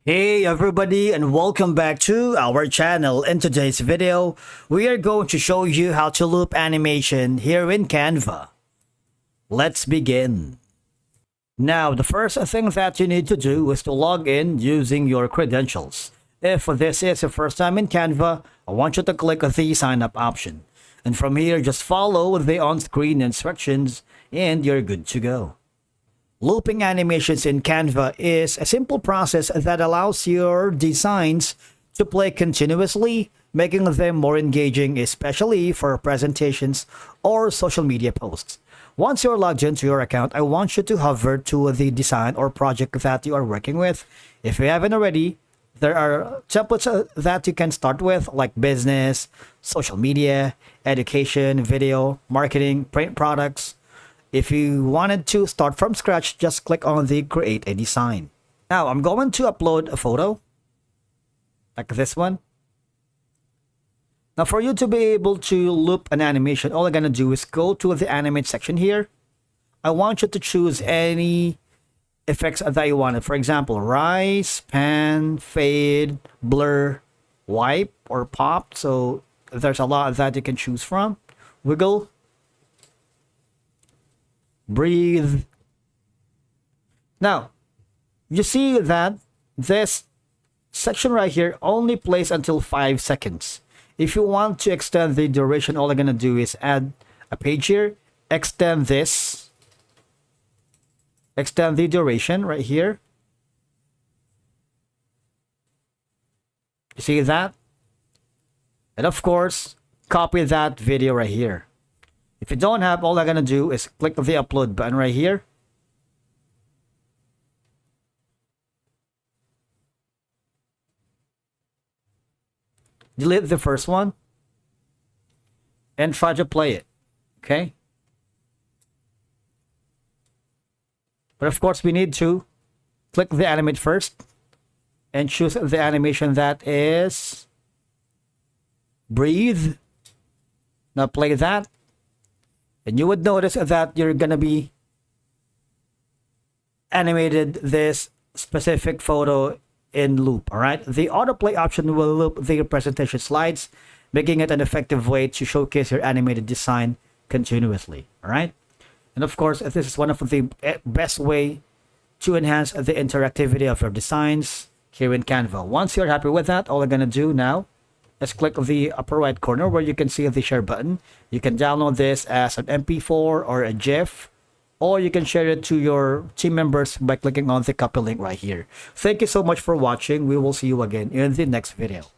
Hey everybody, and welcome back to our channel. In today's video, we are going to show you how to loop animation here in Canva. Let's begin. Now, the first thing that you need to do is to log in using your credentials. If this is your first time in Canva, I want you to click the sign up option. And from here, just follow the on-screen instructions and you're good to go. Looping animations in Canva is a simple process that allows your designs to play continuously, making them more engaging, especially for presentations or social media posts. Once you're logged into your account, I want you to hover to the design or project that you are working with. If you haven't already, there are templates that you can start with, like business, social media, education, video, marketing, print products. If you wanted to start from scratch, just click on the create a design. Now I'm going to upload a photo like this one. Now for you to be able to loop an animation, all I'm going to do is go to the animate section here. I want you to choose any effects that you wanted. For example, rise, pan, fade, blur, wipe, or pop. So there's a lot that you can choose from. Wiggle, breathe. Now, you see that this section right here only plays until 5 seconds. If you want to extend the duration, all I'm going to do is add a page here, extend this, extend the duration right here. You see that? And of course, copy that video right here. If you don't have, all I'm going to do is click the upload button right here. Delete the first one. And try to play it. Okay? But of course, we need to click the animate first. And choose the animation that is breathe. Now play that. And you would notice that you're gonna be animated this specific photo in loop. All right, the autoplay option will loop the presentation slides, making it an effective way to showcase your animated design continuously. All right, and of course, this is one of the best way to enhance the interactivity of your designs here in Canva. Once you're happy with that, all I'm gonna do now, let's click the upper right corner where you can see the share button. You can download this as an MP4 or a GIF, or you can share it to your team members by clicking on the copy link right here. Thank you so much for watching. We will see you again in the next video.